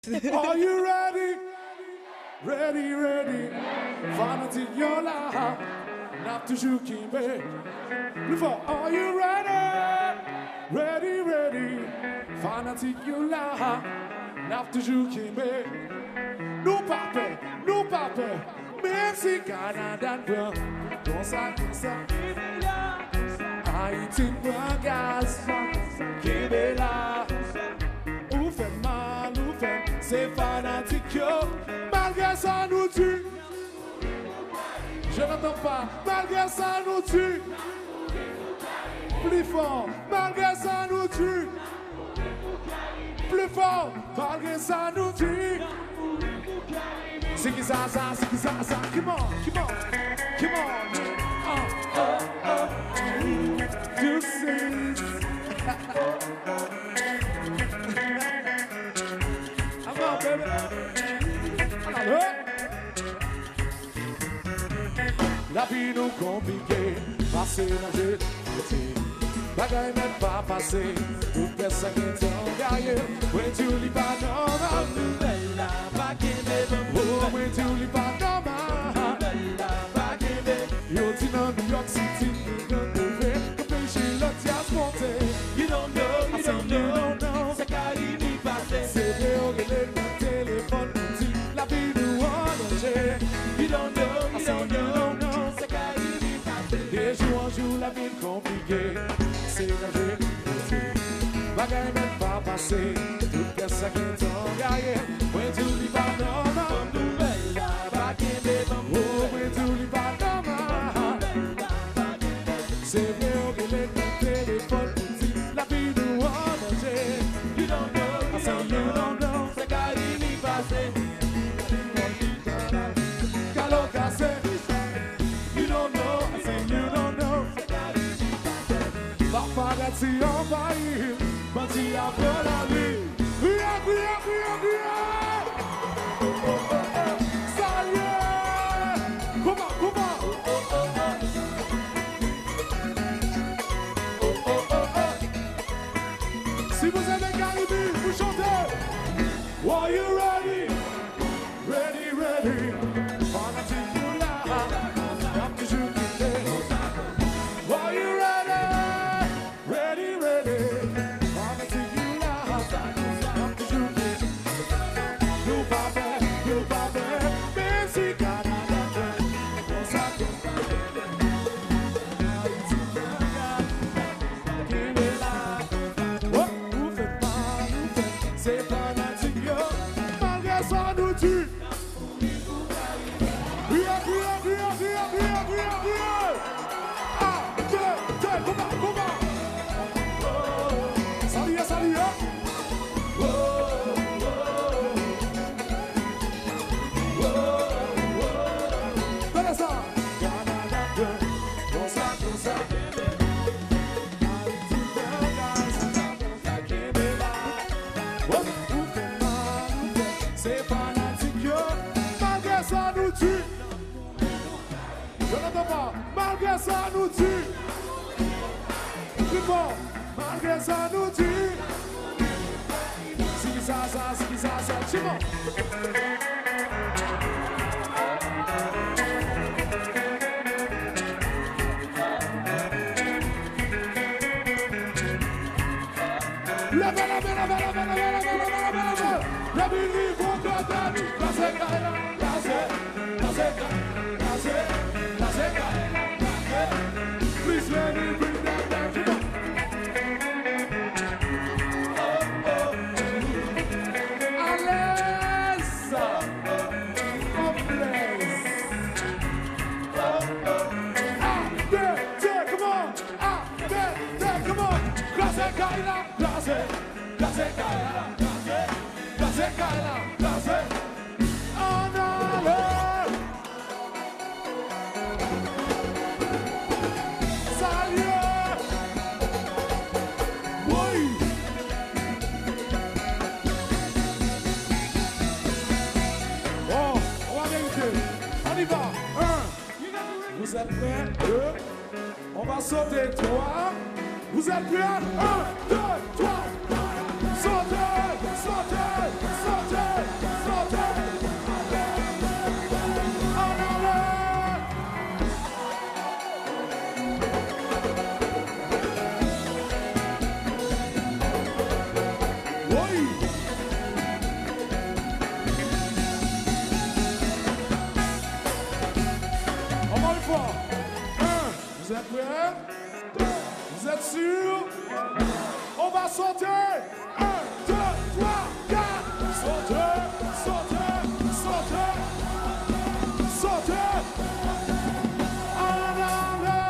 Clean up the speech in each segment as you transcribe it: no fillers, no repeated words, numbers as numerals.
Are you ready? Ready, ready. Fanatique, you're là. N'a toujours kimbé. Plus fort. Are you ready? Ready, ready. Fanatique, you're là. N'a toujours kimbé. Nous pas peur, nous pas peur. Même si Canada prend. Comme ça, comme ça. Haïti prend gaz. Kimbé là. Ou fait mal, ou fait. C'est fanatique, yo. Malgré ça, nous tue. Je n'entends pas. Malgré ça, nous tue. Plus fort. Malgré ça, nous tue. Plus fort. Malgré ça, nous tue. C'est qui ça, c'est qui ça. Come on, come on, come on. You see. I'm on, baby. La vie nous compliquée, passer dans le petit. Bagaille même pas passé, ou personne qui t'en gagne. When tu lis pas normal, bella, pas qui oh, when tu lis pas normal, bella, pas qui yo, tu dans New York City, you don't know, le péché, le diable monté. You don't know, c'est qu'arrive passé. C'est vrai, on est le téléphone, la vie nous en danger. You don't know, c'est qu'arrive passé. Des jours en jour, la vie compliquée. C'est la vie, bagaille même pas passé. Toute personne qui t'en gagne. When tu lis pas normal, bella, pas qui oh, when tu lis pas normal. C'est vrai, on est le téléphone, la vie nous en danger. You don't know, c'est qu'arrive passé. Calo cassé. You don't know, Papa gâti envahi, bâti après la vie. Ria. Salut. Comment. Si vous aimez Caribou, vous chantez. Are you ready? Ready. Fanatique, you là. N'a toujours quitté. Are you ready? Malgré ça nous tue. Plus fort. Malgré ça nous tue. Si ça, c'est bon. La musique au côté, la sécaille, please let me bring that back to you. Alessa, come on. Classe. En allez. Salut. Oui. Bon, on va vérifier. On y va. 1. Vous êtes prêts? 2. On va sauter 3. Vous êtes prêts? 1, 2, 3. Sautez, sautez, sautez. va sauter. 1, 2, 3, 4. Sauter, sauter, sauter, sauter. En avant.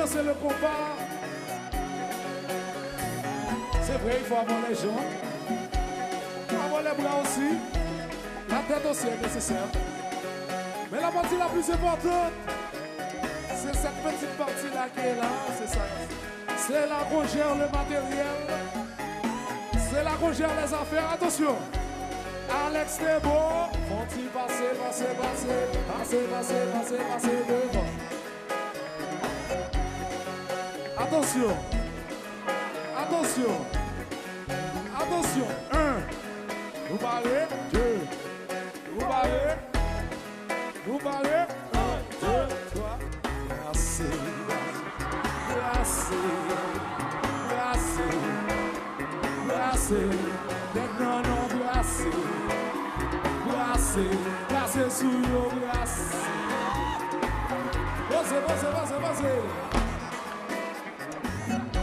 C'est le combat. C'est vrai, il faut avoir les jambes. Il faut avoir les bras aussi. La tête aussi est nécessaire. Mais la partie la plus importante, c'est cette petite partie-là qui est là. C'est ça. C'est là qu'on gère le matériel. C'est là qu'on gère les affaires. Attention. Alex Thébo. Font-ils passer devant. Attention, attention, attention. 1, vous parlez, 2, vous parlez, 1, 2, 3. Brassez, brassez, brassez, brassez. Maintenant, non, brassez, brassez, brassez sous l'eau, brassez.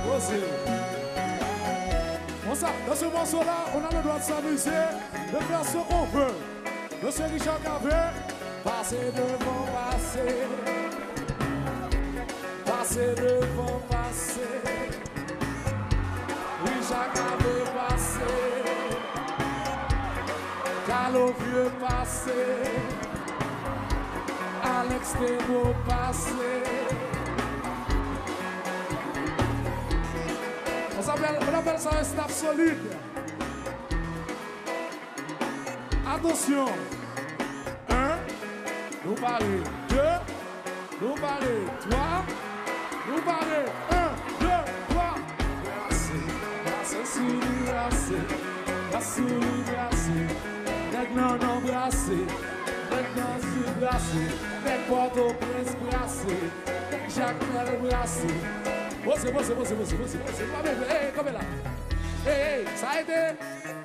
Brassez. Bon ça, dans ce morceau-là, on a le droit de s'amuser, de faire ce qu'on veut. Monsieur Richard Cavé, passez devant, passez. Passez devant, passez. Richard Cavé, passez. Calo vieux, passez. Alex Thébo, passez. On appelle ça un staff solide. Attention. 1, nous parlez. 2, nous parlez. 3, nous parlez. 1, 2, 3. Brassez, brassez. Maintenant, non, brassez. Maintenant, sous brassez. Avec Port-au-Prince, brassez. Avec Jacques-Mel, brassez. Você. Hey, comme là. Hey,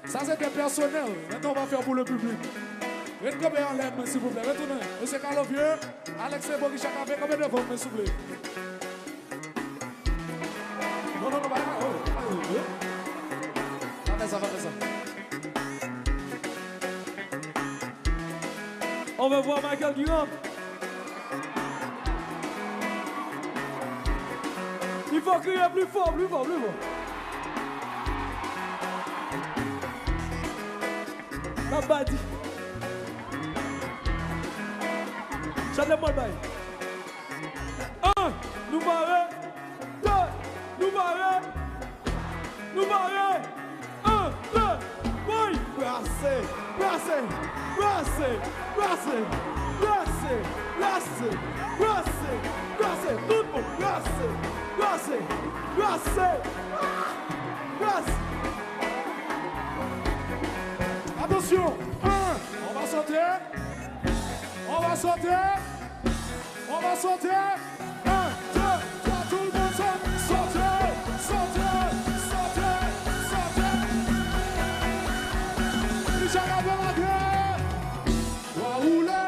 ça c'était personnel. Maintenant, on va faire pour le public. Retournez en l'air, s'il vous plaît. Retournez. Monsieur Carlo Vieux, Alex Thébo, Richard Cavé, combien de fois, s'il vous plaît? Non, pas ça. On va voir Michael Guillaume. Il faut crier plus fort. La badi. Chantez-moi le bail. 1, nous barrer. 2, nous barrer. 1, 2, oui. Brassez. Tout le monde, brassez. Attention. 1, on va sauter. 1, 2, 3, tout le monde sauter. Richard Cavé, la gueule. Va rouler.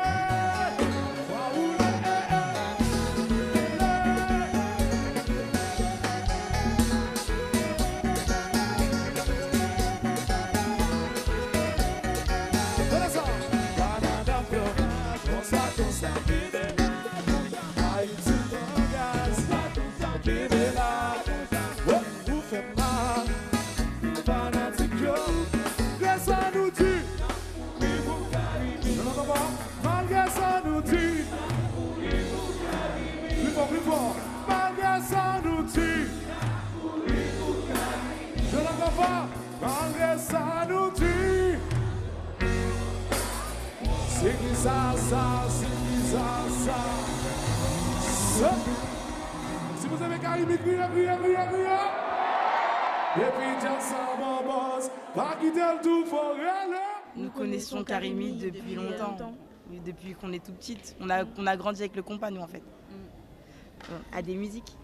Malgré ça nous tue. Plus fort. Malgré ça nous tue. Je n'entends pas. Malgré ça nous tue. C'est qui ça. Si vous avez Carimi, criez. Et puis Jackson, Bambos, pas quitter le tout for rien. Nous connaissons Karimi depuis longtemps, depuis qu'on est tout petite. On a grandi avec le compas, nous, en fait. à des musiques.